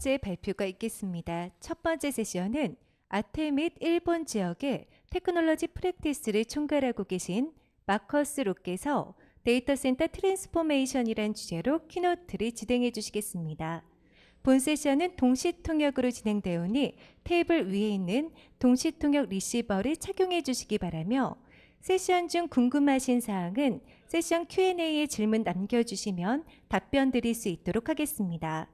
번째 발표가 있겠습니다. 첫 번째 세션은 아태 및 일본 지역의 테크놀로지 프랙티스를 총괄하고 계신 마커스 록께서 데이터 센터 트랜스포메이션이란 주제로 키노트를 진행해 주시겠습니다. 본 세션은 동시통역으로 진행되오니 테이블 위에 있는 동시통역 리시버를 착용해 주시기 바라며 세션 중 궁금하신 사항은 세션 Q&A에 질문 남겨주시면 답변 드릴 수 있도록 하겠습니다.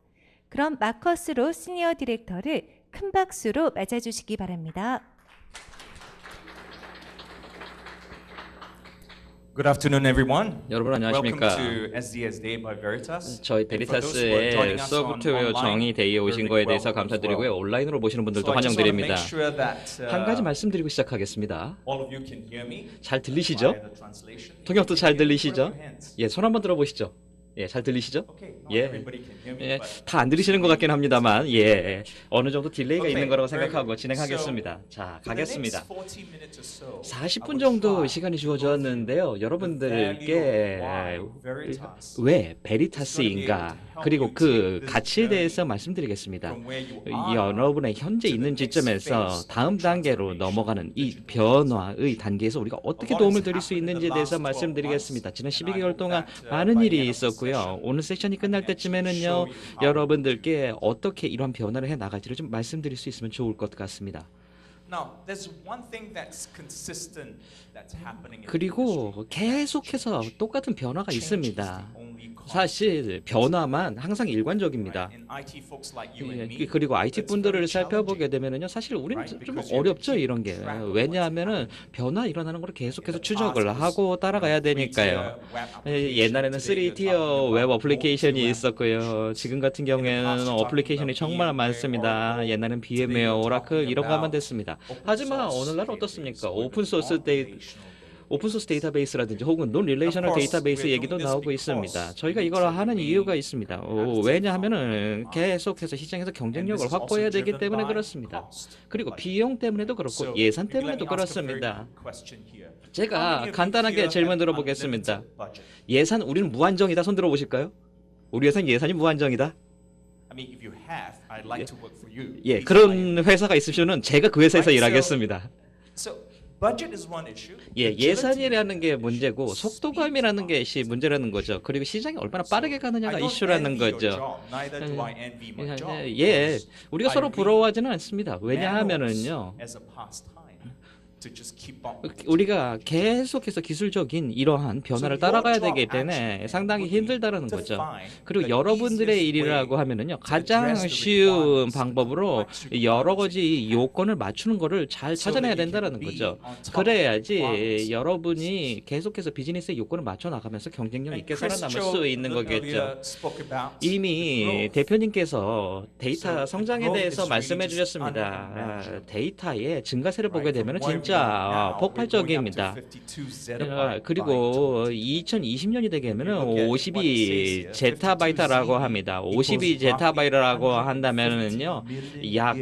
그럼 마커스로 시니어 디렉터를 큰 박수로 맞아주시기 바랍니다. Good afternoon, everyone. 여러분 안녕하십니까? Welcome to SDS Day by Veritas. 저희 베리타스의 소프트웨어 정의 데이에 오신 거에 대해서 감사드리고요. 온라인으로 보시는 분들도 환영드립니다. 한 가지 말씀드리고 시작하겠습니다. 잘 들리시죠? 통역도 잘 들리시죠? 예, 손 한번 들어보시죠. 예, 잘 들리시죠? 예, 다 안 들리시는 것 같긴 합니다만, 예, 어느 정도 딜레이가 있는 거라고 생각하고 진행하겠습니다. 자, 가겠습니다. 40분 정도 시간이 주어졌는데요. 여러분들께 왜 베리타스인가, 그리고 그 가치에 대해서 말씀드리겠습니다. 여러분의 현재 있는 지점에서 다음 단계로 넘어가는 이 변화의 단계에서 우리가 어떻게 도움을 드릴 수 있는지에 대해서 말씀드리겠습니다. 지난 12개월 동안 많은 일이 있었고요. 오늘 세션이 끝날 때쯤에는요, 여러분들께 어떻게 이러한 변화를 해 나갈지를 좀 말씀드릴 수 있으면 좋을 것 같습니다. 그리고 계속해서 똑같은 변화가 있습니다. 사실 변화만 항상 일관적입니다. 그리고 IT 분들을 살펴보게 되면은요, 사실 우리는 좀 어렵죠, 이런 게. 왜냐하면은 변화 일어나는 걸 계속해서 추적을 하고 따라가야 되니까요. 옛날에는 3티어 웹 어플리케이션이 있었고요. 지금 같은 경우에는 어플리케이션이 정말 많습니다. 옛날에는 VM웨어, 오라클 이런 거 하면 됐습니다. 하지만 오늘날은 어떻습니까? 오픈소스 데이터베이스라든지 혹은 논 릴레이셔널 데이터베이스 얘기도 나오고 있습니다. 저희가 이걸 하는 이유가 있습니다. 왜냐하면은 계속해서 시장에서 경쟁력을 확보해야 되기 때문에 그렇습니다. 그리고 비용 때문에도 그렇고 예산 때문에도 그렇습니다. 제가 간단하게 질문 들어보겠습니다. 예산 우리는 무한정이다. 손 들어보실까요? 우리 예산이 무한정이다. 예, 그런 회사가 있으시면 제가 그 회사에서 일하겠습니다. 예, 예산이라는 게 문제고 속도감이라는 게 문제라는 거죠. 그리고 시장이 얼마나 빠르게 가느냐가 이슈라는 거죠. 예, 우리가 서로 부러워하지는 않습니다. 왜냐하면은요, 우리가 계속해서 기술적인 이러한 변화를 따라가야 되기 때문에 상당히 힘들다는 거죠. 그리고 여러분들의 일이라고 하면은요, 가장 쉬운 방법으로 여러 가지 요건을 맞추는 거를 잘 찾아내야 된다는 거죠. 그래야지 여러분이 계속해서 비즈니스의 요건을 맞춰 나가면서 경쟁력 있게 살아남을 수 있는 거겠죠. 이미 대표님께서 데이터 성장에 대해서 말씀해 주셨습니다. 데이터의 증가세를 보게 되면 진짜 폭발적입니다. 그리고 2020년이 되면은 52 제타바이트라고 합니다. 52 제타바이트라고 한다면은요, 약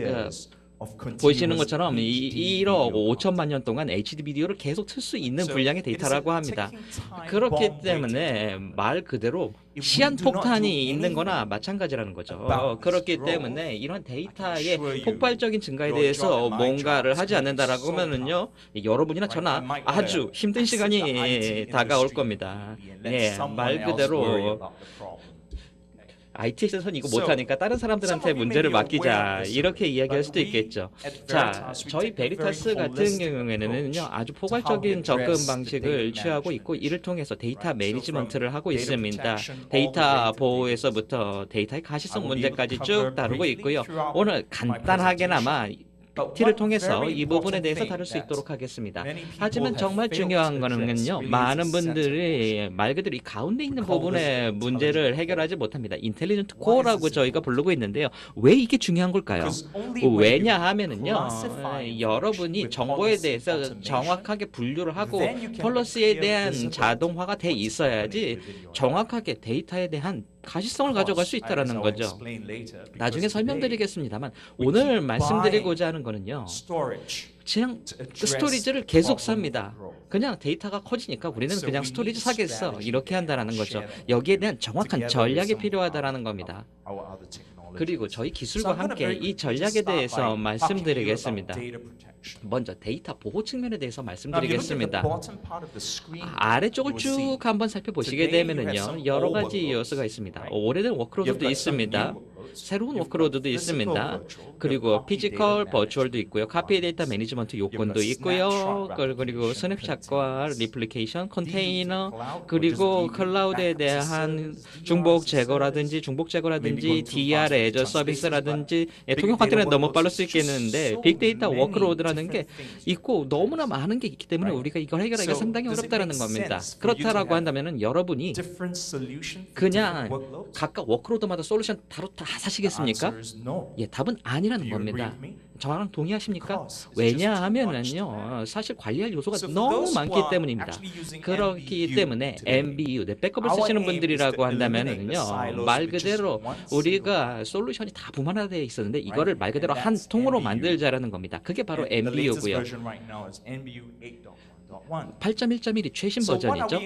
보시는 것처럼 1억 5천만 년 동안 HD 비디오를 계속 틀 수 있는 분량의 데이터라고 합니다. 그렇기 때문에 말 그대로 시한폭탄이 있는 거나 마찬가지라는 거죠. 그렇기 때문에 이런 데이터의 폭발적인 증가에 대해서 뭔가를 하지 않는다라고 하면은요, 여러분이나 저나 아주 힘든 시간이 다가올 겁니다. 네, 말 그대로 IT에서는 이거 못하니까 다른 사람들한테 문제를 맡기자, 이렇게 이야기할 수도 있겠죠. 자, 저희 베리타스 같은 경우에는요, 아주 포괄적인 접근 방식을 취하고 있고, 이를 통해서 데이터 매니지먼트를 하고 있습니다. 데이터 보호에서부터 데이터의 가시성 문제까지 쭉 다루고 있고요. 오늘 간단하게나마 PPT를 통해서 이 부분에 대해서 다룰 수 있도록 하겠습니다. 하지만 정말 중요한 거는요, 많은 분들이 말 그대로 이 가운데 있는 부분의 문제를 해결하지 못합니다. 인텔리전트 코어라고 저희가 부르고 있는데요. 왜 이게 중요한 걸까요? 왜냐하면은요, 여러분이 정보에 대해서 정확하게 분류를 하고 폴러시에 대한 자동화가 돼 있어야지 정확하게 데이터에 대한 가시성을 가져갈 수 있다는 거죠. 나중에 설명드리겠습니다만 오늘 말씀드리고자 하는 거는요, 그냥 스토리지를 계속 삽니다. 그냥 데이터가 커지니까 우리는 그냥 스토리지 사겠어, 이렇게 한다는 거죠. 여기에 대한 정확한 전략이 필요하다는 겁니다. 그리고 저희 기술과 함께 이 전략에 대해서 말씀드리겠습니다. 먼저 데이터 보호 측면에 대해서 말씀드리겠습니다. 아래쪽을 쭉 한번 살펴보시게 되면은요, 여러 가지 요소가 있습니다. 오래된 워크로드도 있습니다. 새로운 워크로드도 있습니다. 그리고 피지컬, 버추얼도 있고요. 카피 데이터 매니지먼트 요건도 있고요. 그리고 스냅샷과 리플리케이션, 컨테이너, 그리고 클라우드에 대한 중복 제거라든지 DR 애저 서비스라든지 통역 파트는 너무 빠를 수 있겠는데 빅데이터 워크로드라는 게 있고 너무나 많은 게 있기 때문에 우리가 이걸 해결하기가 상당히 어렵다는 겁니다. 그렇다라고 한다면 여러분이 그냥 각각 워크로드마다 솔루션 따로 다 사시겠습니까? 예, 답은 아니라는 겁니다. 저랑 동의하십니까? 왜냐하면은요, 사실 관리할 요소가 너무 많기 때문입니다. 그렇기 때문에 MBU, 백업을 쓰시는 분들이라고 한다면은요, 말 그대로 우리가 솔루션이 다 부만화되어 있었는데 이거를 말 그대로 한 통으로 만들자라는 겁니다. 그게 바로 MBU고요. 8.1.1이 최신 버전이죠.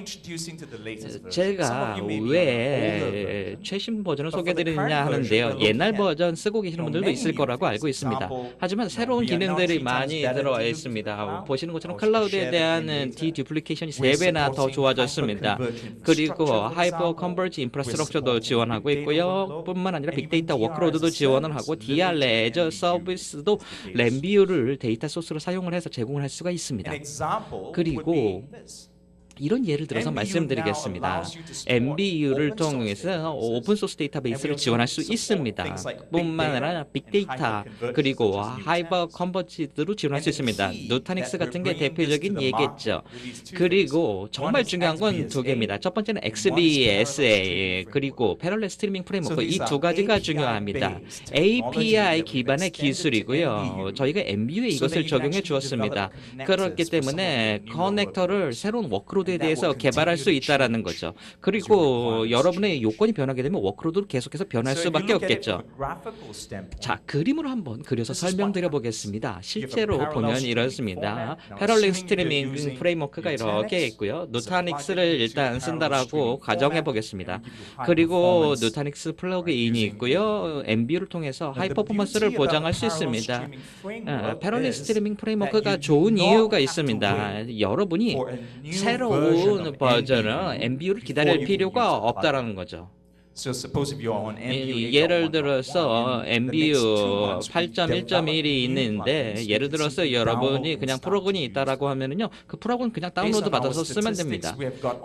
제가 왜 최신 버전을 소개해드리느냐 하는데요. 옛날 버전 쓰고 계시는 분들도 있을 거라고 알고 있습니다. 하지만 새로운 기능들이 많이 들어와 있습니다. 보시는 것처럼 클라우드에 대한 디듀플리케이션이 3배나 더 좋아졌습니다. 그리고 하이퍼 컨버지 인프라스트럭처도 지원하고 있고요. 뿐만 아니라 빅데이터 워크로드도 지원을 하고 DR 애저 서비스도 램비유를 데이터 소스로 사용을 해서 제공을 할 수가 있습니다. 그리고 이런 예를 들어서 말씀드리겠습니다. MBU를 통해서 오픈소스 데이터베이스를 지원할 수 있습니다. 뿐만 아니라 빅데이터 그리고 하이퍼 컨버지드로 지원할 수 있습니다. 누타닉스 같은 게 대표적인 예겠죠. 그리고 정말 중요한 건 두 개입니다. 첫 번째는 XBSA 그리고 패럴렐 스트리밍 프레임워크, 이 두 가지가 중요합니다. API 기반의 기술이고요. 저희가 MBU에 이것을 적용해 주었습니다. 그렇기 때문에 커넥터를 새로운 워크로드에 대해서 개발할 수 있다라는 거죠. 그리고 여러분의 요건이 변하게 되면 워크로드도 계속해서 변할 수밖에 없겠죠. 자, 그림으로 한번 그려서 설명드려 보겠습니다. 실제로 보면 이렇습니다. 패럴렐 스트리밍 프레임워크가 이렇게 있고요. 누타닉스를 일단 쓴다라고 가정해 보겠습니다. 그리고 누타닉스 플러그인이 있고요. MBU를 통해서 하이 퍼포먼스를 보장할 수 있습니다. 패럴렐 스트리밍 프레임워크가 좋은 이유가 있습니다. 여러분이 새로운 버전은 MBU를 기다릴 필요가 없다라는 거죠. 예를 들어서 MBU 8.1.1이 있는데 예를 들어서 여러분이 그냥 프로그램이 있다라고 하면은요, 그 프로그램 그냥 다운로드 받아서 쓰면 됩니다.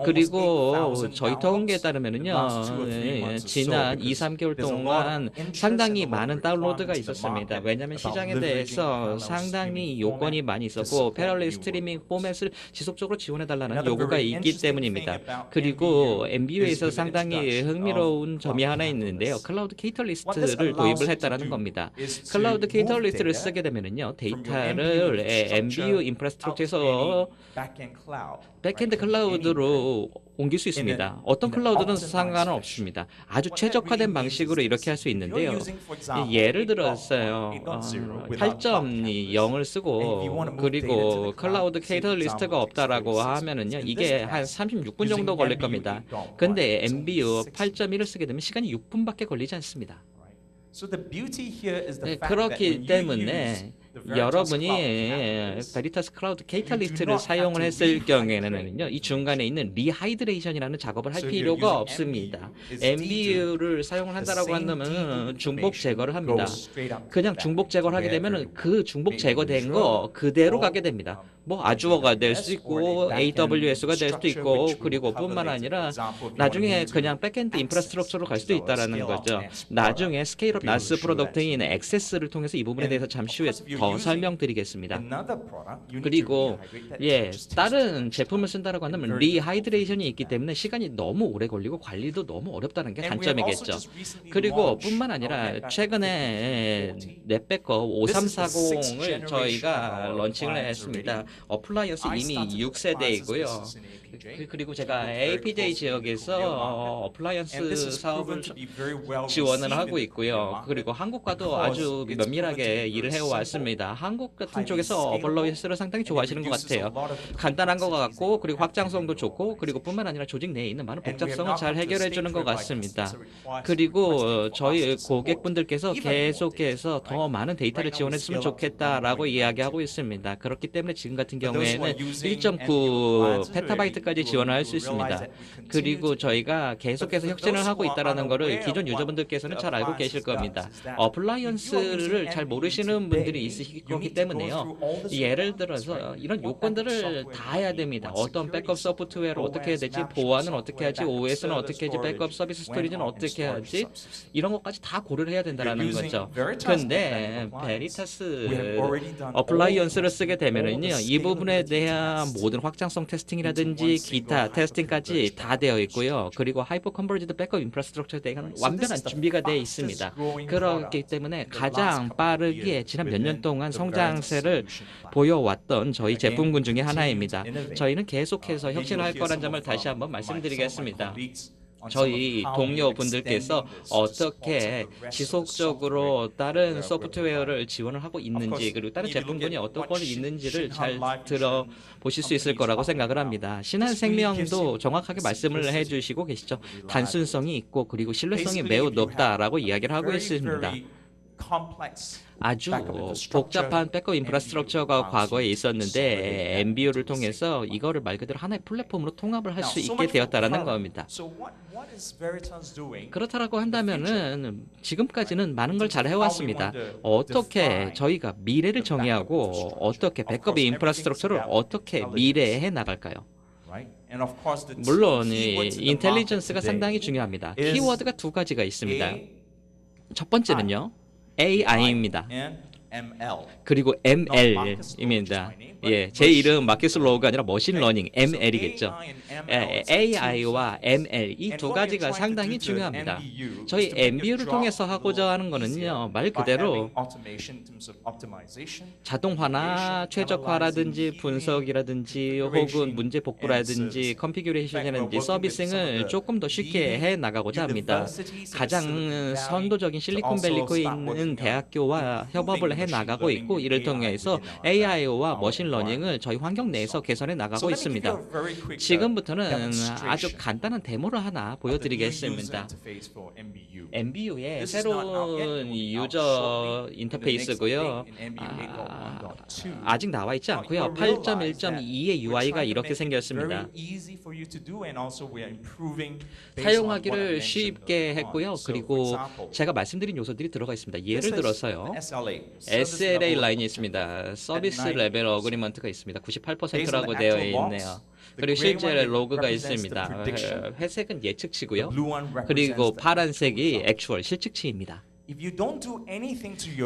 그리고 저희 통계에 따르면은요, 지난 2-3개월 동안 상당히 많은 다운로드가 있었습니다. 왜냐하면 시장에 대해서 상당히 요건이 많이 있었고 패럴렐 스트리밍 포맷을 지속적으로 지원해달라는 요구가 있기 때문입니다. 그리고 MBU에서 상당히 흥미로운 점이 하나 있는데요. 클라우드 케이탈리스트를 도입을 했다는 겁니다. 클라우드 케이탈리스트를 쓰게 되면은요, 데이터를 MBU 인프라스트럭처에서 백엔드 클라우드로 옮길 수 있습니다. 어떤 클라우드는 상관은 없습니다. 아주 최적화된 방식으로 이렇게 할 수 있는데요. 예를 들어서요, 8.0을 쓰고 그리고 클라우드 케이탈리스트가 없다라고 하면은요, 이게 한 36분 정도 걸릴 겁니다. 근데 MBU 8.1을 쓰게 되면 시간이 6분밖에 걸리지 않습니다. 그렇기 때문에 여러분이 베리타스 클라우드 케이탈리스트를 사용을 했을 경우에는요, 이 중간에 있는 리하이드레이션이라는 작업을 할 필요가 없습니다. MBU를 사용을 한다라고 한다면 중복 제거를 합니다. 그냥 중복 제거를 하게 되면 그 중복 제거된 거 그대로 가게 됩니다. 뭐 아주어가 될 수 있고 AWS가 될 수도 있고, 그리고 뿐만 아니라 나중에 그냥 백엔드 인프라스트럭처로 갈 수도 있다라는 거죠. 나중에 스케일업 나스 프로덕트인 액세스를 통해서 이 부분에 대해서 잠시 후에 더 설명드리겠습니다. 그리고 다른 제품을 쓴다라고 한다면 리하이드레이션이 있기 때문에 시간이 너무 오래 걸리고 관리도 너무 어렵다는 게 단점이겠죠. 그리고 뿐만 아니라 최근에 넷백업 5340을 저희가 런칭을 했습니다. 어플라이언스 이미 6세대이고요. 그리고 제가 APJ 지역에서 어플라이언스 사업을 지원을 하고 있고요. 그리고 한국과도 아주 면밀하게 일을 해왔습니다. 한국 같은 쪽에서 어플라이언스를 상당히 좋아하시는 것 같아요. 간단한 것 같고 그리고 확장성도 좋고 그리고 뿐만 아니라 조직 내에 있는 많은 복잡성을 잘 해결해 주는 것 같습니다. 그리고 저희 고객분들께서 계속해서 더 많은 데이터를 지원했으면 좋겠다라고 이야기하고 있습니다. 그렇기 때문에 지금 같은 경우에는 1.9 페타바이트까지 지원을 할 수 있습니다. 그리고 저희가 계속해서 혁신을 하고 있다는 것을 기존 유저분들께서는 잘 알고 계실 겁니다. 어플라이언스를 잘 모르시는 분들이 있으실 거기 때문에요. 예를 들어서 이런 요건들을 다 해야 됩니다. 어떤 백업 소프트웨어를 어떻게 해야 되지, 보안은 어떻게 하지, OS는 어떻게 하지, 백업 서비스 스토리지는 어떻게 하지, 이런 것까지 다 고려를 해야 된다는 거죠. 근데 베리타스 어플라이언스를 쓰게 되면은요, 이 부분에 대한 모든 확장성 테스팅이라든지 기타 테스팅까지 다 되어 있고요. 그리고 하이퍼 컨버리지드 백업 인프라스트럭처에 대한 완벽한 준비가 되어 있습니다. 그렇기 때문에 가장 빠르게 지난 몇 년 동안 성장세를 보여왔던 저희 제품군 중에 하나입니다. 저희는 계속해서 혁신할 거란 점을 다시 한번 말씀드리겠습니다. 저희 동료분들께서 어떻게 지속적으로 다른 소프트웨어를 지원을 하고 있는지 그리고 다른 제품군이 어떤 걸 있는지를 잘 들어보실 수 있을 거라고 생각을 합니다. 신한생명도 정확하게 말씀을 해주시고 계시죠. 단순성이 있고 그리고 신뢰성이 매우 높다라고 이야기를 하고 있습니다. 아주 복잡한 백업 인프라스트럭처가 과거에 있었는데 MBU를 통해서 이거를 말 그대로 하나의 플랫폼으로 통합을 할 수 있게 되었다라는 겁니다. 그렇다라고 한다면은 지금까지는 많은 걸 잘 해왔습니다. 어떻게 저희가 미래를 정의하고 어떻게 백업 인프라스트럭처를 어떻게 미래에 나갈까요? 물론 이 인텔리전스가 상당히 중요합니다. 키워드가 두 가지가 있습니다. 첫 번째는요. AI입니다. 그리고 ML입니다. 예, 제 이름 마켓 로우가 아니라 머신러닝 ML이겠죠. AI와 ML 이 두 가지가 상당히 중요합니다. 저희 MBU를 통해서 하고자 하는 거는요, 말 그대로 자동화나 최적화라든지 분석이라든지 혹은 문제 복구라든지 컨피규레이션이라든지 서비싱을 조금 더 쉽게 해 나가고자 합니다. 가장 선도적인 실리콘밸리코에 있는 대학교와 협업을 해 나가고 있고 이를 통해서 AI와 머신러닝을 저희 환경 내에서 개선해 나가고 있습니다. 지금부터는 아주 간단한 데모를 하나 보여드리겠습니다. MBU의 새로운 유저 인터페이스고요. 아직 나와 있지 않고요. 8.1.2의 UI가 이렇게 생겼습니다. 사용하기를 쉽게 했고요. 그리고 제가 말씀드린 요소들이 들어가 있습니다. 예를 들어서요. SLA 라인이 있습니다. 서비스 레벨 어그리먼트가 있습니다. 98%라고 되어 있네요. 그리고 실제 로그가 있습니다. 회색은 예측치고요. 그리고 파란색이 액추얼 실측치입니다.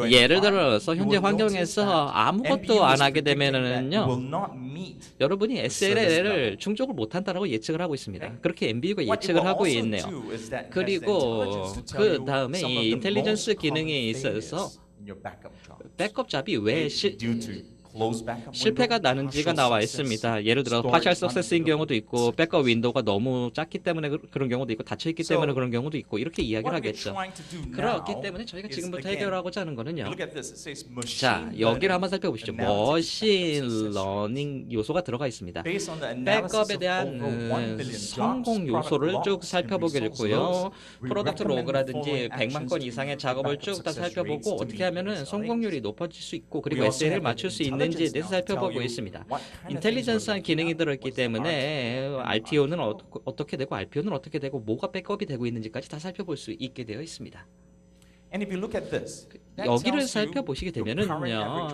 예를 들어서 현재 환경에서 아무것도 안 하게 되면은요, 여러분이 SLA를 충족을 못한다라고 예측을 하고 있습니다. 그렇게 MBU가 예측을 하고 있네요. 그리고 그 다음에 이 인텔리전스 기능이 있어서 백업 잡이 왜 실패가 나는지가 나와 있습니다. 예를 들어 파셜 석세스인 경우도 있고 백업 윈도우가 너무 작기 때문에 그런 경우도 있고 닫혀있기 때문에 그런 경우도 있고 이렇게 이야기를 하겠죠. 그렇기 때문에 저희가 지금부터 해결하고자 하는 거는요. 자, 여기를 한번 살펴보시죠. 머신 러닝 요소가 들어가 있습니다. 백업에 대한 성공 요소를 쭉 살펴보게 됐고요. 프로덕트 로그라든지 100만 건 이상의 작업을 쭉 다 살펴보고 어떻게 하면은 성공률이 높아질 수 있고 그리고 SL을 맞출 수 있는지에 대해서 살펴보고 있습니다. 인텔리전스한 기능이 들어있기 때문에 RTO는 어떻게 되고 RPO는 어떻게 되고 뭐가 백업이 되고 있는지까지 다 살펴볼 수 있게 되어 있습니다. 여기를 살펴보시게 되면은요,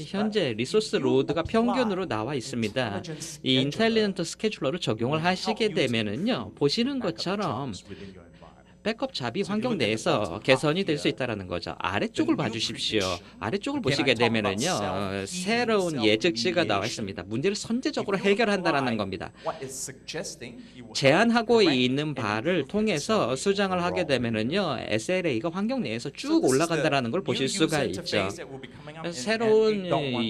현재 리소스 로드가 평균으로 나와 있습니다. 이 인텔리전트 스케줄러를 적용을 하시게 되면은요, 보시는 것처럼 백업 잡이 환경 내에서 개선이 될 수 있다는 거죠. 아래쪽을 봐주십시오. 아래쪽을 보시게 되면은요, 새로운 예측치가 나와 있습니다. 문제를 선제적으로 해결한다라는 겁니다. 제안하고 있는 바를 통해서 수정을 하게 되면은요, SLA가 환경 내에서 쭉 올라간다라는 걸 보실 수가 있죠. 새로운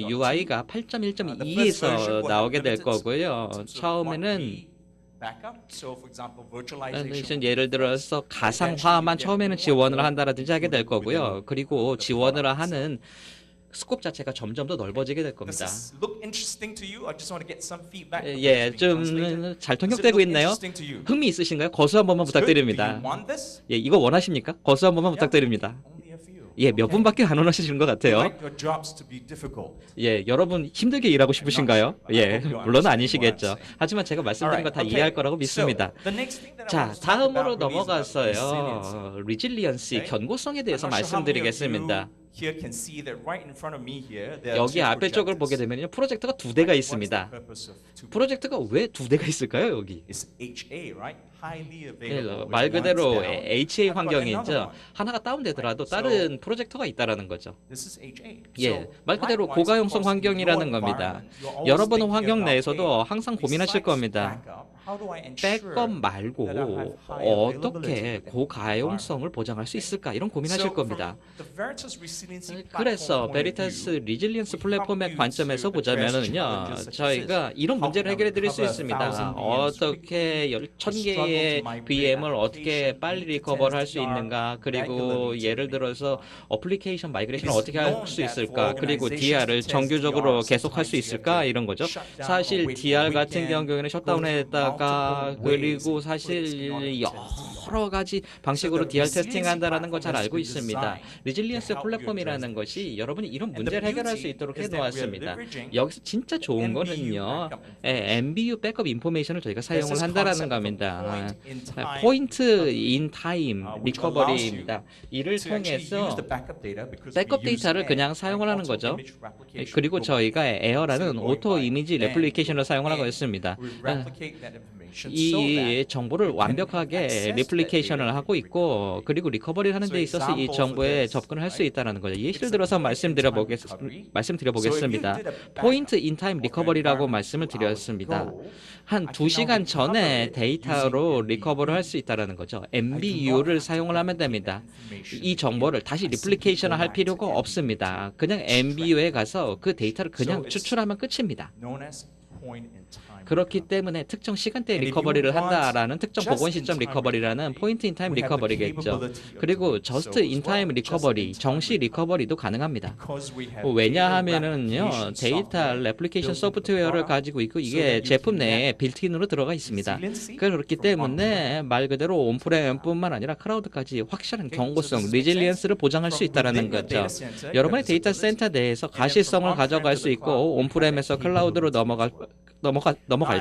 UI가 8.1.2에서 나오게 될 거고요. 처음에는 예를 들어서 가상화만 처음에는 지원을 한다라든지 하게 될 거고요. 그리고 지원을 하는 스콥 자체가 점점 더 넓어지게 될 겁니다. 예, 좀 잘 통역되고 있나요? 흥미 있으신가요? 거수 한 번만 부탁드립니다. 예, 이거 원하십니까? 거수 한 번만 부탁드립니다. 예, 몇 분밖에 안 원하시는 것 같아요. 예, 여러분 힘들게 일하고 싶으신가요? 예, 물론 아니시겠죠. 하지만 제가 말씀드린 거 다 이해할 거라고 믿습니다. 자, 다음으로 넘어가서요. 리질리언시, 견고성에 대해서 말씀드리겠습니다. 여기 앞에 쪽을 보게 되면요, 프로젝터가 2대가 있습니다. 프로젝터가 왜 2대가 있을까요, 여기? 예, 말 그대로 HA 환경이죠. 하나가 다운되더라도 다른 프로젝터가 있다라는 거죠. 예, 말 그대로 고가용성 환경이라는 겁니다. 여러분은 환경 내에서도 항상 고민하실 겁니다. 백업 말고 어떻게 고가용성을 보장할 수 있을까, 이런 고민하실 겁니다. 그래서 베리타스 리질리언스 플랫폼의 관점에서 보자면은요, 저희가 이런 문제를 해결해 드릴 수 있습니다. 어떻게 1000개의 VM을 어떻게 빨리 리커버를 할 수 있는가, 그리고 예를 들어서 어플리케이션 마이그레이션을 어떻게 할 수 있을까, 그리고 DR을 정규적으로 계속할 수 있을까, 이런 거죠. 사실 DR 같은 경우에는 셧다운했다가 그리고 사실 여러 가지 방식으로 DR 테스팅한다라는 거 잘 알고 있습니다. 리질리언스 플랫폼이라는 것이 여러분이 이런 문제를 해결할 수 있도록 해놓았습니다. 여기서 진짜 좋은 거는요, MBU 백업 인포메이션을 저희가 사용을 한다라는 겁니다. 포인트 인 타임 리커버리입니다. 이를 통해서 백업 데이터를 그냥 사용을 하는 거죠. 그리고 저희가 에어라는 오토 이미지 레플리케이션을 사용을 하고 있습니다. 이 정보를 완벽하게 리플리케이션을 하고 있고, 그리고 리커버리를 하는 데 있어서 이 정보에 접근을 할 수 있다는 거죠. 예시를 들어서 말씀드려보겠습니다. 포인트 인 타임 리커버리라고 말씀을 드렸습니다. 한 2시간 전에 데이터로 리커버를 할 수 있다는 거죠. MBU를 사용을 하면 됩니다. 이 정보를 다시 리플리케이션을 할 필요가 없습니다. 그냥 MBU에 가서 그 데이터를 그냥 추출하면 끝입니다. 그렇기 때문에 특정 시간대에 리커버리를 한다라는 특정 복원 시점 리커버리라는 포인트 인 타임 리커버리겠죠. 그리고 저스트 인 타임 리커버리, 정시 리커버리도 가능합니다. 왜냐하면은요, 데이터 레플리케이션 소프트웨어를 가지고 있고 이게 제품 내에 빌트인으로 들어가 있습니다. 그렇기 때문에 말 그대로 온프렘뿐만 아니라 클라우드까지 확실한 경고성, 리질리언스를 보장할 수 있다는 거죠. 여러분의 데이터 센터 내에서 가시성을 가져갈 수 있고, 온프렘에서 클라우드로 넘어갈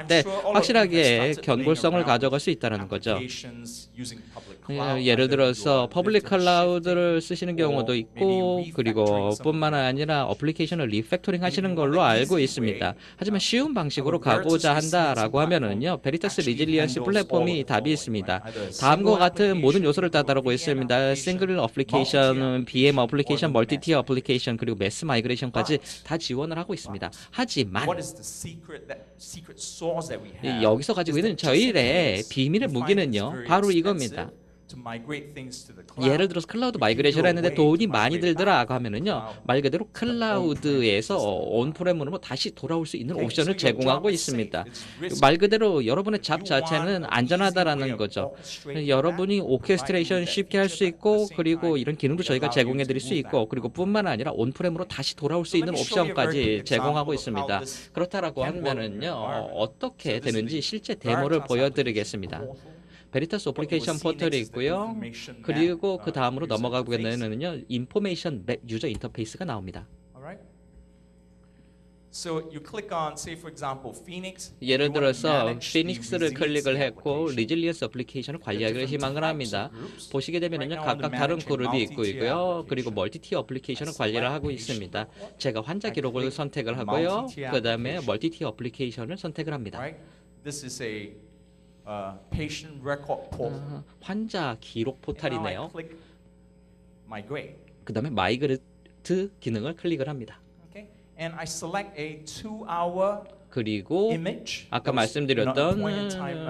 때 확실하게 견고성을 가져갈 수 있다는 거죠. 예를 들어서 퍼블릭 클라우드를 쓰시는 경우도 있고, 그리고 뿐만 아니라 어플리케이션을 리팩토링 하시는 걸로 알고 있습니다. 하지만 쉬운 방식으로 가고자 한다라고 하면은요, 베리타스 리질리언스 플랫폼이 답이 있습니다. 다음과 같은 모든 요소를 다 다루고 있습니다. 싱글 어플리케이션, BM 어플리케이션, 멀티티어 어플리케이션, 그리고 매스 마이그레이션까지 다 지원을 하고 있습니다. 하지만 여기서 가지고 있는 저희의 비밀의 무기는요, 바로 이겁니다. 예를 들어서 클라우드 마이그레이션을 했는데 돈이 많이 들더라고 하면은요, 말 그대로 클라우드에서 온프렘으로 다시 돌아올 수 있는 옵션을 제공하고 있습니다. 말 그대로 여러분의 잡 자체는 안전하다라는 거죠. 여러분이 오케스트레이션 쉽게 할 수 있고, 그리고 이런 기능도 저희가 제공해 드릴 수 있고, 그리고 뿐만 아니라 온프렘으로 다시 돌아올 수 있는 옵션까지 제공하고 있습니다. 그렇다라고 하면은요, 어떻게 되는지 실제 데모를 보여드리겠습니다. 베리타스 어플리케이션 포털이 있고요. 그리고 그 다음으로 넘어가게 되면은요, 인포메이션 맵 유저 인터페이스가 나옵니다. 예를 들어서 피닉스를 클릭을 했고 리질리언스 어플리케이션을 관리하기를 희망을 합니다. 보시게 되면은요, 각각 다른 그룹이 있고요. 그리고 멀티티어 어플리케이션을 관리를 하고 있습니다. 제가 환자 기록을 선택을 하고요. 그 다음에 멀티티어 어플리케이션을 선택을 합니다. patient record portal. 환자 기록 And now I 포탈이네요. click migrate. 그 다음에 마이그레이트 기능을 클릭을 합니다. Okay, and I select a 2-hour 그리고 image. 아까 Those, 말씀드렸던 point in time,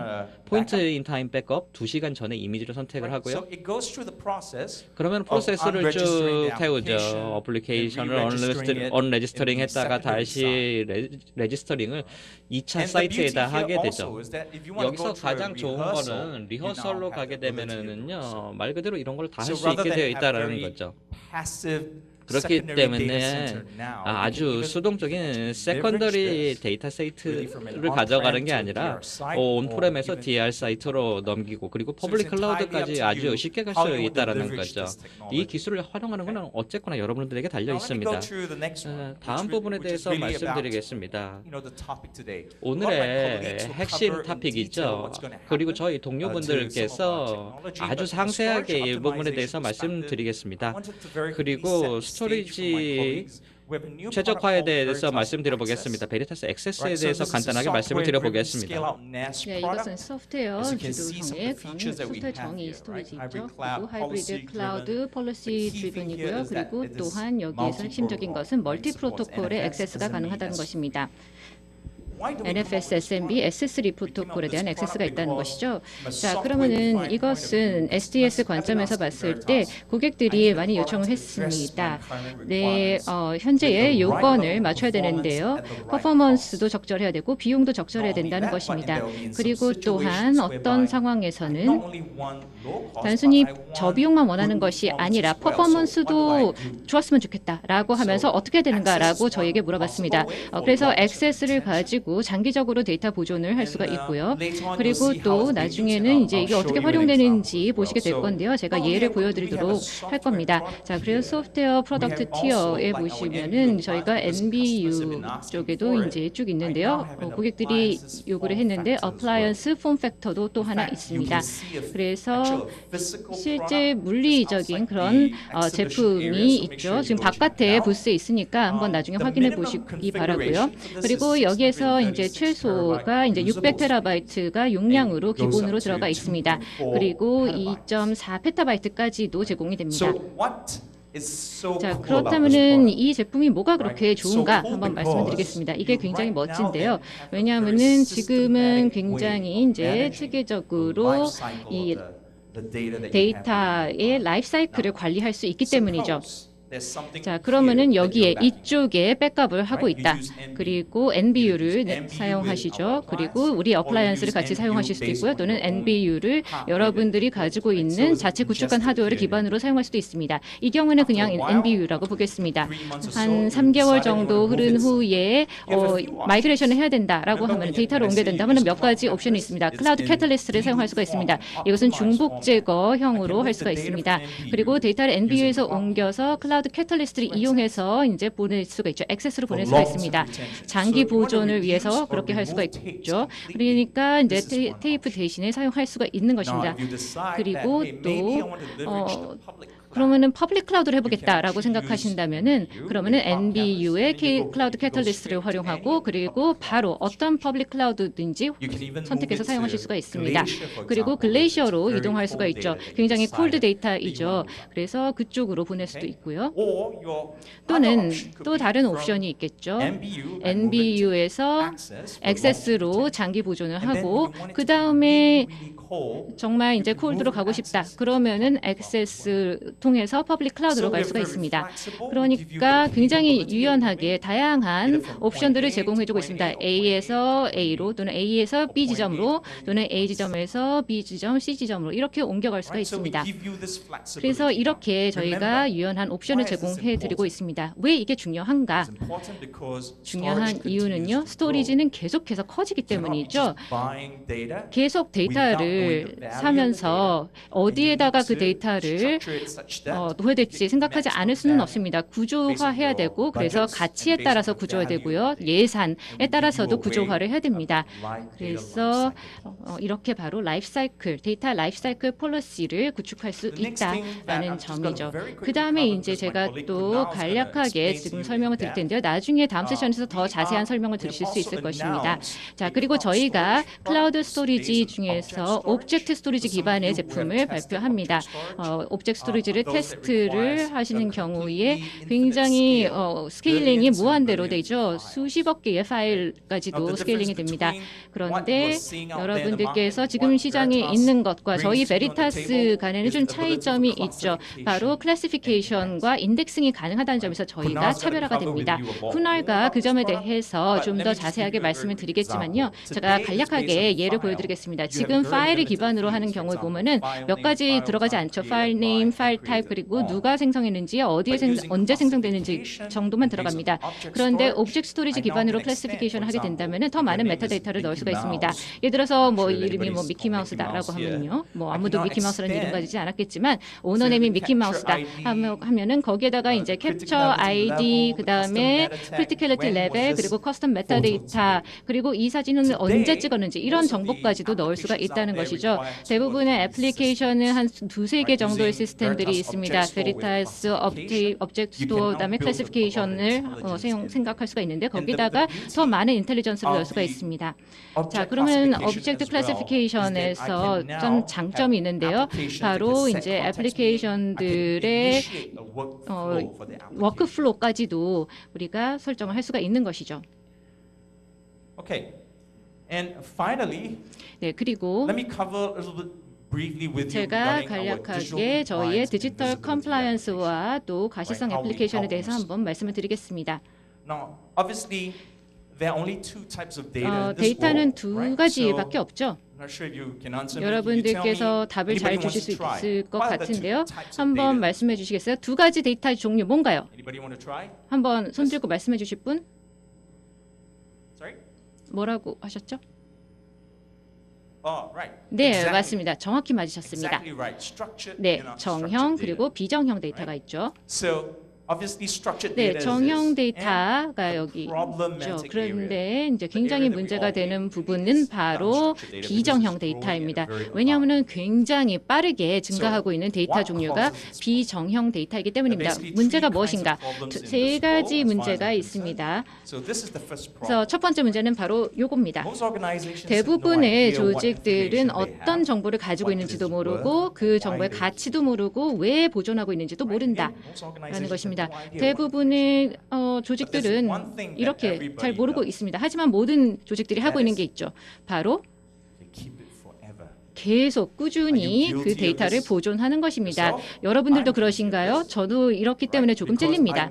포인트 backup. 인 타임 백업 2시간 전에 이미지를 선택을 Right? So 하고요. it goes through the process. 그러면 of 프로세스를 unregistering 쭉 the 태우죠. application, 어플리케이션을 then re-registering it 언레지스터링 in the 했다가 secondary 다시 레지스터링을 2차 And the 사이트에다 beauty 하게 here 되죠. also is that if you want to 여기서 go through a 가장 좋은 rehearsal, 거는 you now 리허설로 have 가게 the ability to do 되면은요, so. 말 그대로 이런 걸 다 할 So 수 rather 있게 than 되어 have 있다라는 very 거죠. passive 그렇기 secondary 때문에 data center now, 아주 because 수동적인 세컨더리 데이터 세이트를 가져가는 게 아니라 온프렘에서 DR 사이트로 넘기고 그리고 퍼블릭 클라우드까지 아주 쉽게 갈 수 있다라는 거죠. 이 기술을 활용하는 것은 어쨌거나 여러분들에게 달려 Now let me 있습니다. go to the next one, 다음 부분에 대해서 말씀드리겠습니다. the topic today. 오늘의 핵심 토픽이죠. 그리고 저희 동료분들께서 아주 상세하게 이 부분에 대해서 말씀드리겠습니다. 그리고 스토리지 최적화에 대해서 말씀드려 보겠습니다. 베리타스 액세스에 대해서 간단하게 말씀을 드려보겠습니다. 네, 이것은 소프트웨어 주도형의 그런 소프트웨어 정의 스토리지 있죠. 그리고 하이브리드 클라우드 폴리시 드리븐이고요. 그리고 또한 여기에서 핵심적인 것은 멀티 프로토콜의 액세스가 가능하다는 것입니다. NFS, SMB, S3 프로토콜에 대한 액세스가 있다는 것이죠. 자, 그러면은 이것은 SDS 관점에서 봤을 때 고객들이 많이 요청을 했습니다. 네, 현재의 요건을 맞춰야 되는데요. 퍼포먼스도 적절해야 되고 비용도 적절해야 된다는 것입니다. 그리고 또한 어떤 상황에서는 단순히 저비용만 원하는 것이 아니라 퍼포먼스도 좋았으면 좋겠다라고 하면서 어떻게 해야 되는가라고 저에게 물어봤습니다. 그래서 액세스를 가지고 장기적으로 데이터 보존을 할 수가 있고요. 그리고 또 나중에는 이제 이게 어떻게 활용되는지 보시게 될 건데요. 제가 예를 보여드리도록 할 겁니다. 자, 그래서 소프트웨어 프로덕트 티어에 보시면은 저희가 NBU 쪽에도 이제 쭉 있는데요. 고객들이 요구를 했는데 어플라이언스 폼 팩터도 또 하나 있습니다. 그래서 실제 물리적인 그런 제품이 있죠. 지금 바깥에 부스에 있으니까 한번 나중에 확인해 보시기 바라고요. 그리고 여기에서 이제 최소가 이제 600테라바이트가 용량으로 기본으로 들어가 있습니다. 그리고 2.4 페타바이트까지도 제공이 됩니다. 자, 그렇다면은 이 제품이 뭐가 그렇게 좋은가 한번 말씀을 드리겠습니다. 이게 굉장히 멋진데요. 왜냐하면은 지금은 굉장히 이제 체계적으로 이 데이터의 라이프 사이클을 관리할 수 있기 때문이죠. 자, 그러면은 여기에 이쪽에 백업을 하고 있다. 그리고 NBU를 사용하시죠. 그리고 우리 어플라이언스를 같이 사용하실 수도 있고요. 또는 NBU를 여러분들이 가지고 있는 자체 구축한 하드웨어를 기반으로 사용할 수도 있습니다. 이 경우는 그냥 NBU라고 보겠습니다. 한 3개월 정도 흐른 후에 마이그레이션을 해야 된다라고 하면 데이터를 옮겨야 된다면 몇 가지 옵션이 있습니다. 클라우드 캐탈리스트를 사용할 수가 있습니다. 이것은 중복 제거형으로 할 수가 있습니다. 그리고 데이터를 NBU에서 옮겨서 클라우드 캐탈리스트를 이용해서 이제 보낼 수가 있죠. 액세스로 보낼 수가 있습니다. 장기 보존을 위해서 그렇게 할 수가 있죠. 그러니까 이제 테이프 대신에 사용할 수가 있는 것입니다. 그리고 또 그러면은 퍼블릭 클라우드를 해보겠다라고 생각하신다면은 그러면은 NBU의 클라우드 캐탈리스트를 활용하고 그리고 바로 어떤 퍼블릭 클라우드든지 선택해서 사용하실 수가 있습니다. 그리고 글레이셔로 이동할 수가 있죠. 굉장히 콜드 데이터이죠. 그래서 그쪽으로 보낼 수도 있고요. 또는 또 다른 옵션이 있겠죠. NBU에서 액세스로 장기 보존을 하고 그 다음에 정말 이제 콜드로 가고 싶다. 그러면은 액세스 통해서 퍼블릭 클라우드로 갈 수가 있습니다. 그러니까 굉장히 유연하게 다양한 옵션들을 제공해주고 있습니다. A에서 A로 또는 A에서 B 지점으로 또는 A 지점에서 B 지점, C 지점으로 이렇게 옮겨갈 수가 있습니다. 그래서 이렇게 저희가 유연한 옵션을 제공해드리고 있습니다. 왜 이게 중요한가? 중요한 이유는요. 스토리지는 계속해서 커지기 때문이죠. 계속 데이터를 사면서 어디에다가 그 데이터를 노후될지 생각하지 않을 수는 없습니다. 구조화해야 되고 그래서 가치에 따라서 구조해야 되고요. 예산에 따라서도 구조화를 해야 됩니다. 그래서 이렇게 바로 데이터 라이프 사이클 폴리시를 구축할 수 있다라는 점이죠. 그 다음에 이제 제가 또 간략하게 지금 설명을 드릴 텐데요. 나중에 다음 세션에서 더 자세한 설명을 들으실 수 있을 것입니다. 자, 그리고 저희가 클라우드 스토리지 중에서 오브젝트 스토리지 기반의 제품을 발표합니다. 오브젝트 스토리지를 테스트를 하시는 경우에 굉장히 스케일링이 무한대로 되죠. 수십억 개의 파일까지도 스케일링이 됩니다. 그런데 여러분들께서 지금 시장에 있는 것과 저희 베리타스 간에는 좀 차이점이 있죠. 바로 클래시피케이션과 인덱싱이 가능하다는 점에서 저희가 차별화가 됩니다. 쿠날과 그 점에 대해서 좀 더 자세하게 말씀을 드리겠지만요. 제가 간략하게 예를 보여드리겠습니다. 지금 파일을 기반으로 하는 경우에 보면은 몇 가지 들어가지 않죠. 파일 네임, 파일 타입, 그리고 누가 생성했는지, 언제 생성되는지 정도만 들어갑니다. 그런데 오브젝트 스토리지 기반으로 클래시피케이션을 하게 된다면은 더 많은 메타데이터를 넣을 수가 있습니다. 예를 들어서 뭐 이름이 뭐 미키마우스다라고 하면요. 뭐 아무도 미키마우스라는 이름 가지지 않았겠지만 오너네임이 미키마우스다 하면은 거기에다가 이제 캡처 아이디, 그다음에 크리티컬리티 레벨, 그리고 커스텀 메타데이터, 그리고 이 사진은 언제 찍었는지 이런 정보까지도 넣을 수가 있다는 것이죠. 대부분의 애플리케이션은 한 두세 개 정도의 시스템들이 있습니다. 베리타스, 업젝트 스토어, 그다음에 클래시피케이션을 생각할 수가 있는데 거기다가 더 많은 인텔리전스를 넣을 수가 있습니다. 자, 그러면 업젝트 클래시피케이션에서 좀 장점이 있는데요. 바로 이제 애플리케이션들의 워크플로우까지도 우리가 설정을 할 수가 있는 것이죠. Okay. And finally, 네, 그리고 let me cover a little bit briefly with you 제가 regarding our 간략하게 digital 저희의 compliance and 디지털 visibility 컴플라이언스와 또 가시성 Right, how we 애플리케이션에 help 대해서 users. 한번 말씀을 드리겠습니다. Now, obviously, there are only two types of data in this 데이터는 world, 두 right? 가지밖에 없죠. I'm not sure if you can answer me. Can you tell me, 여러분들께서 답을 잘 anybody 주실 wants 수 to try? 있을 것 What are the two 같은데요. types of 한번 data? 말씀해 주시겠어요? 두 가지 데이터 종류 뭔가요? Anybody want to try? 한번 손 들고 말씀해 주실 분? Sorry? 뭐라고 하셨죠? Oh, right. 네, Exactly. 맞습니다. 정확히 맞으셨습니다. Exactly right. Structured 네, and unstructured 정형 data. 그리고 비정형 데이터가 있죠. So, obviously, structured 네, data is 정형 this, 데이터가 and 여기 the 있죠. problematic area. 그런데 이제 굉장히 문제가 되는 부분은 바로 비정형 데이터입니다. 왜냐하면 굉장히 빠르게 증가하고 있는 데이터 종류가 비정형 데이터이기 때문입니다. 문제가 무엇인가? 세 가지 문제가 있습니다. So this is the first problem. 그래서 첫 번째 문제는 바로 요겁니다. Most organizations have no 대부분의 idea what 조직들은 information they 어떤 have, 정보를 가지고 what it 있는지도 is 모르고 worth, 그 정보의 why they 가치도 모르고 왜 보존하고 있는지도 모른다. Most 라는 organizations 것입니다. have no idea what 대부분의 조직들은 이렇게 잘 모르고 있습니다. 하지만 모든 조직들이 하고 있는 게 있죠. 바로 they keep it forever. 계속 꾸준히 그 데이터를 보존하는 것입니다. 여러분들도 그러신가요? 저도 이렇기 때문에 조금 찔립니다.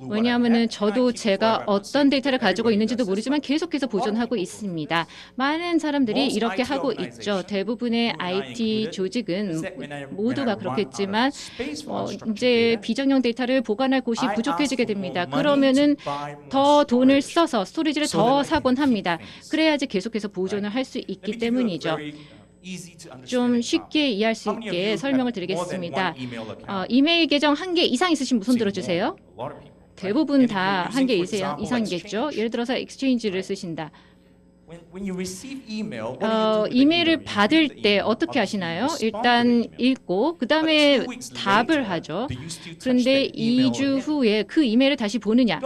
왜냐하면 저도 제가 어떤 데이터를 가지고 있는지도 모르지만 계속해서 보존하고 있습니다. 많은 사람들이 이렇게 하고 있죠. 대부분의 IT 조직은 모두가 그렇겠지만 이제 비정형 데이터를 보관할 곳이 부족해지게 됩니다. 그러면은 더 돈을 써서 스토리지를 더 사곤 합니다. 그래야지 계속해서 보존을 할 수 있기 때문이죠. 좀 쉽게 이해할 수 있게 설명을 드리겠습니다. 이메일 계정 한 개 이상 있으신 분 손 들어주세요. 대부분 다 한 개 이상이겠죠. 예를 들어서 익스체인지를 쓰신다. 이메일을 받을 때 어떻게 하시나요? 일단 읽고 그 다음에 답을 하죠. 그런데 2주 후에 그 이메일을 다시 보느냐?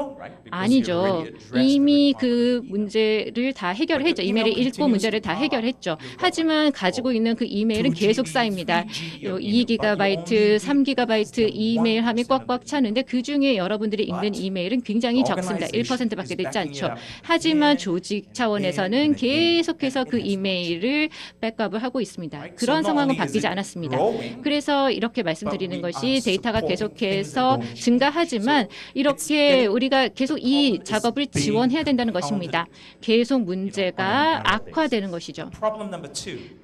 아니죠. 이미 그 문제를 다 해결했죠. 이메일을 읽고 문제를 다 해결했죠. 하지만 가지고 있는 그 이메일은 계속 쌓입니다. 2GB, 3GB 이메일 함이 꽉꽉 차는데 그중에 여러분들이 읽는 이메일은 굉장히 적습니다. 1%밖에 되지 않죠. 하지만 조직 차원에서는 계속해서 그 이메일을 백업을 하고 있습니다. 그런 상황은 바뀌지 않았습니다. 그래서 이렇게 말씀드리는 것이 데이터가 계속해서 증가하지만 이렇게 우리가 계속 이 작업을 지원해야 된다는 것입니다. 계속 문제가 악화되는 것이죠.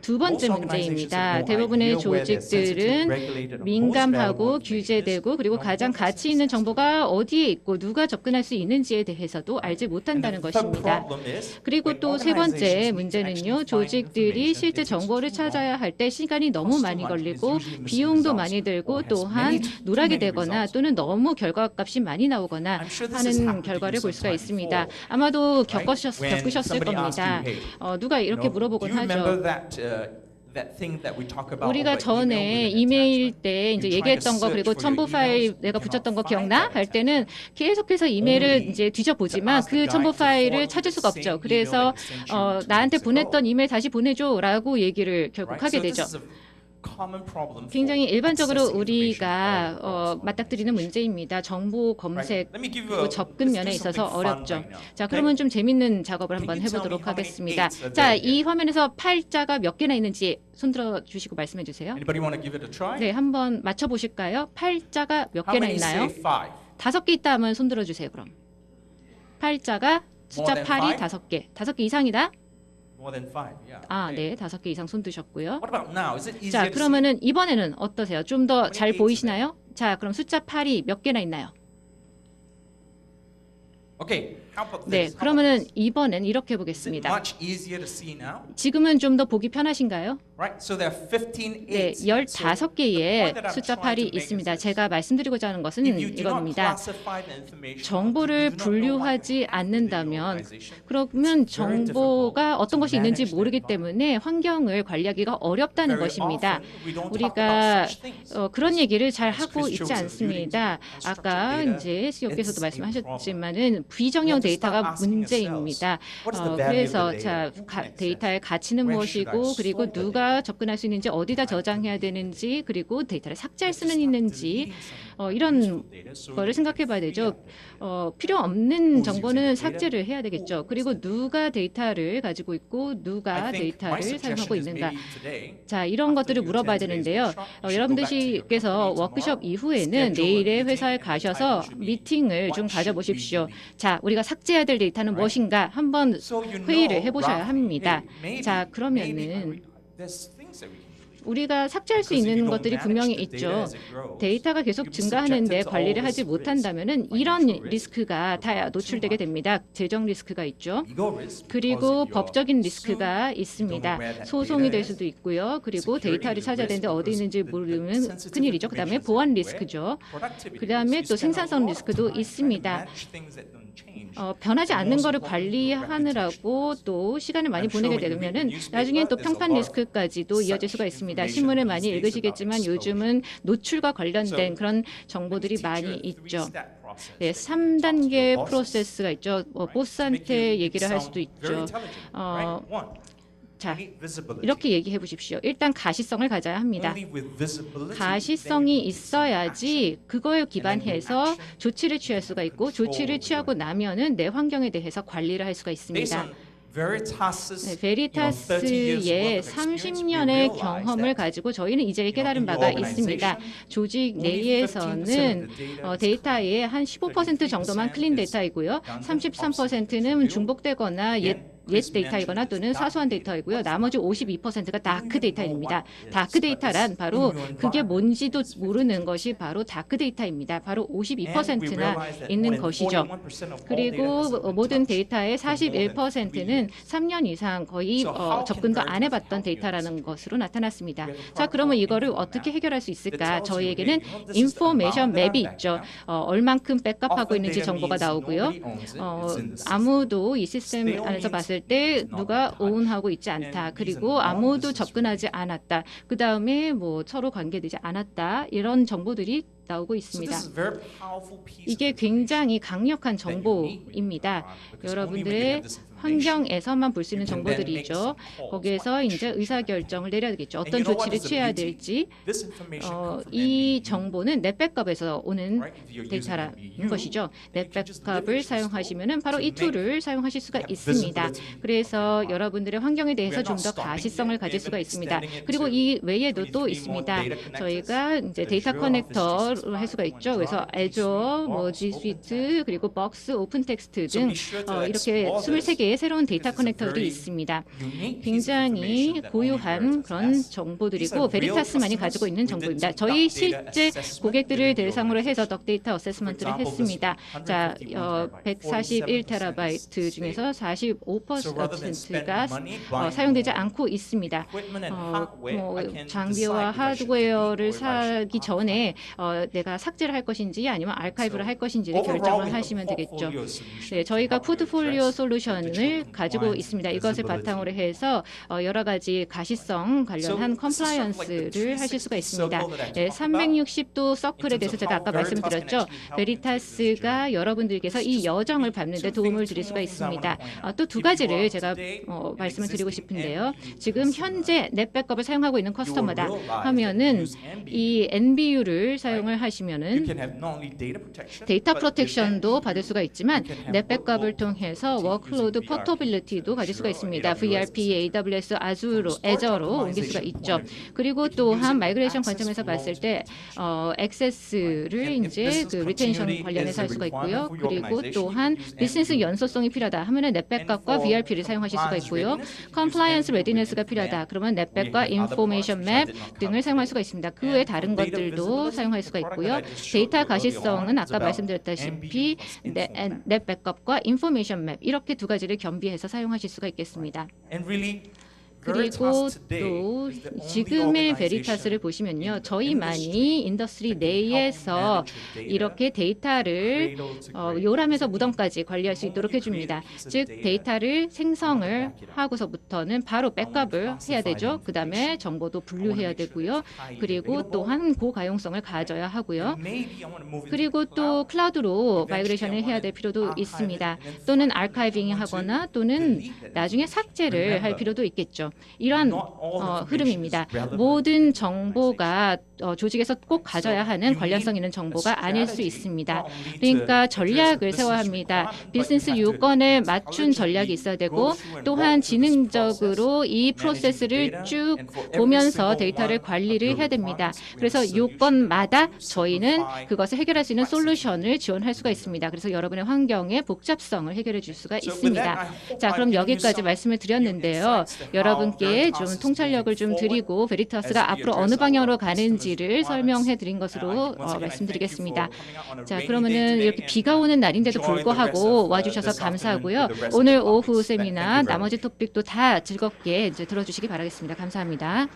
두 번째 문제입니다. 대부분의 조직들은 민감하고 규제되고 그리고 가장 가치 있는 정보가 어디에 있고 누가 접근할 수 있는지에 대해서도 알지 못한다는 것입니다. 그리고 또 그리고 세 번째 문제는요. 조직들이 실제 정보를 찾아야 할 때 시간이 너무 많이 걸리고 비용도 많이 들고 또한 누락이 되거나 또는 너무 결과값이 많이 나오거나 하는 결과를 볼 수가 있습니다. 아마도 겪으셨을 겁니다. 누가 이렇게 물어보곤 하죠. 우리가 전에 이메일 때 이제 얘기했던 거 그리고 첨부 파일 내가 붙였던 거 기억나? 할 때는 계속해서 이메일을 이제 뒤져보지만 그 첨부 파일을 찾을 수가 없죠. 그래서 나한테 보냈던 이메일 다시 보내줘라고 얘기를 결국 하게 되죠. 굉장히 일반적으로 우리가 맞닥뜨리는 문제입니다. 정보 검색 그리고 접근 면에 있어서 어렵죠. 자, 그러면 좀 재밌는 작업을 한번 해보도록 하겠습니다. 자, 이 화면에서 팔자가 몇 개나 있는지 손들어 주시고 말씀해 주세요. 네, 한번 맞춰 보실까요? 팔자가 몇 개나 있나요? 5개 있다 하면 손들어 주세요. 그럼 팔자가 숫자 8이 5개, 5개 이상이다? 네, 5개 이상 손 드셨고요. 자, 그러면은 이번에는 어떠세요? 좀 더 잘 보이시나요? 자, 그럼 숫자 8이 몇 개나 있나요? 네, 그러면은 이번엔 이렇게 보겠습니다. 지금은 좀 더 보기 편하신가요? 네, 15개의 숫자 8이 있습니다. 제가 말씀드리고자 하는 것은 이겁니다. 정보를 분류하지 않는다면 그러면 정보가 어떤 것이 있는지 모르기 때문에 환경을 관리하기가 어렵다는 것입니다. 우리가 그런 얘기를 잘 하고 있지 않습니다. 아까 이제 CEO께서도 말씀하셨지만은 비정형 데이터가 문제입니다. 그래서 자, 데이터의 가치는 무엇이고 그리고 누가 접근할 수 있는지 어디다 저장해야 되는지 그리고 데이터를 삭제할 수는 있는지 이런 거를 생각해 봐야 되죠. 필요 없는 정보는 삭제를 해야 되겠죠. 그리고 누가 데이터를 가지고 있고 누가 데이터를 사용하고 있는가. 자, 이런 것들을 물어봐야 되는데요. 여러분들께서 워크숍 이후에는 내일의 회사에 가셔서 미팅을 좀 가져보십시오. 자, 우리가 삭제해야 될 데이터는 무엇인가 한번 회의를 해보셔야 합니다. 자, 그러면은 우리가 삭제할 수 있는 것들이 분명히 있죠. 데이터가 계속 증가하는데 관리를 하지 못한다면은 이런 리스크가 다 노출되게 됩니다. 재정 리스크가 있죠. 그리고 법적인 리스크가 있습니다. 소송이 될 수도 있고요. 그리고 데이터를 찾아야 되는데 어디 있는지 모르면 큰일이죠. 그다음에 보안 리스크죠. 그다음에 또 생산성 리스크도 있습니다. 변하지 않는 거를 관리하느라고 또 시간을 많이 보내게 되면은 나중에 또 평판 리스크까지도 이어질 수가 있습니다. 신문을 많이 읽으시겠지만 요즘은 노출과 관련된 그런 정보들이 많이 있죠. 네, 3단계 프로세스가 있죠. 보스한테 얘기를 할 수도 있죠. 자, 이렇게 얘기해 보십시오. 일단 가시성을 가져야 합니다. 가시성이 있어야지 그거에 기반해서 조치를 취할 수가 있고 조치를 취하고 나면은 내 환경에 대해서 관리를 할 수가 있습니다. 네, 베리타스의 30년의 경험을 가지고 저희는 이제 깨달은 바가 있습니다. 조직 내에서는 데이터의 한 15% 정도만 클린 데이터이고요. 33%는 중복되거나 옛 데이터이거나 또는 사소한 데이터이고요. 나머지 52%가 다크 데이터입니다. 다크 데이터란 바로 그게 뭔지도 모르는 것이 바로 다크 데이터입니다. 바로 52%나 있는 것이죠. 그리고 모든 데이터의 41%는 3년 이상 거의 접근도 안 해봤던 데이터라는 것으로 나타났습니다. 자, 그러면 이거를 어떻게 해결할 수 있을까? 저희에게는 인포메이션 맵이 있죠. 얼만큼 백업하고 있는지 정보가 나오고요. 아무도 이 시스템 안에서 봤을 때 누가 오운하고 있지 않다. 그리고 아무도 접근하지 않았다. 그 다음에 뭐 서로 관계되지 않았다. 이런 정보들이 나오고 있습니다. 이게 굉장히 강력한 정보입니다. 여러분들의 환경에서만 볼 수 있는 정보들이죠. 거기에서 이제 의사결정을 내려야 되겠죠. 어떤 조치를 취해야 될지. 이 정보는 넷백업에서 오는 데이터라는 것이죠. 넷백업을 사용하시면 바로 이 툴을 사용하실 수가 있습니다. 그래서 여러분들의 환경에 대해서 좀 더 가시성을 가질 수가 있습니다. 그리고 이 외에도 또 있습니다. 저희가 이제 데이터 커넥터 여러 할 수가 있죠. 그래서 Azure, 뭐 G Suite, 그리고 Box, 오픈텍스트 등 이렇게 23개의 새로운 데이터 커넥터들이 있습니다. 굉장히 고유한 그런 정보들이고 베리타스만이 가지고 있는 정보입니다. 저희 실제 고객들을 대상으로 해서 덕데이터 어세스먼트를 했습니다. 자, 141TB 중에서 45%가 사용되지 않고 있습니다. 뭐 장비와 하드웨어를 사기 전에 내가 삭제를 할 것인지 아니면 아카이브를 할 것인지를 결정을 하시면 되겠죠. 네, 저희가 포트폴리오 솔루션을 가지고 있습니다. 이것을 바탕으로 해서 여러 가지 가시성 관련한 컴플라이언스를 하실 수가 있습니다. 네, 360도 서클에 대해서 제가 아까 말씀드렸죠. 베리타스가 여러분들께서 이 여정을 밟는 데 도움을 드릴 수가 있습니다. 또 두 가지를 제가 말씀을 드리고 싶은데요. 지금 현재 넷백업을 사용하고 있는 커스터머다 하면은 이 NBU를 사용을 하시면은 데이터 프로텍션도 받을 수가 있지만 넷백업을 통해서 워크로드 포터빌리티도 가질 수가 있습니다. VRP, AWS, Azure로 옮길 수가 있죠. 그리고 또한 마이그레이션 관점에서 봤을 때 액세스를 이제 그 리텐션 관련해서 할 수가 있고요. 그리고 또한 비즈니스 연소성이 필요하다 하면은 넷백업과 VRP를 사용하실 수가 있고요. 컴플라이언스 레디네스가 필요하다 그러면 넷백과 인포메이션 맵 등을 사용할 수가 있습니다. 그 외 다른 것들도 사용할 수가 있고요. 데이터 가시성은 아까 말씀드렸다시피 넷백업과 인포메이션 맵 이렇게 두 가지를 겸비해서 사용하실 수가 있겠습니다. 그리고 또 지금의 베리타스를 보시면요. 저희만이 인더스트리 내에서 이렇게 데이터를 요람에서 무덤까지 관리할 수 있도록 해줍니다. 즉 데이터를 생성을 하고서부터는 바로 백업을 해야 되죠. 그 다음에 정보도 분류해야 되고요. 그리고 또한 고가용성을 가져야 하고요. 그리고 또 클라우드로 마이그레이션을 해야 될 필요도 있습니다. 또는 아카이빙 하거나 또는 나중에 삭제를 할 필요도 있겠죠. 이러한 흐름입니다. 모든 정보가 조직에서 꼭 가져야 하는 관련성 있는 정보가 아닐 수 있습니다. 그러니까 전략을 세워야 합니다. 비즈니스 요건에 맞춘 전략이 있어야 되고 또한 지능적으로 이 프로세스를 쭉 보면서 데이터를 관리를 해야 됩니다. 그래서 요건마다 저희는 그것을 해결할 수 있는 솔루션을 지원할 수가 있습니다. 그래서 여러분의 환경의 복잡성을 해결해 줄 수가 있습니다. 자, 그럼 여기까지 말씀을 드렸는데요. 여러분께 좀 통찰력을 좀 드리고 베리타스가 앞으로 어느 방향으로 가는지를 설명해 드린 것으로 말씀드리겠습니다. 자, 그러면은 이렇게 비가 오는 날인데도 불구하고 와주셔서 감사하고요. 오늘 오후 세미나 나머지 토픽도 다 즐겁게 이제 들어주시기 바라겠습니다. 감사합니다.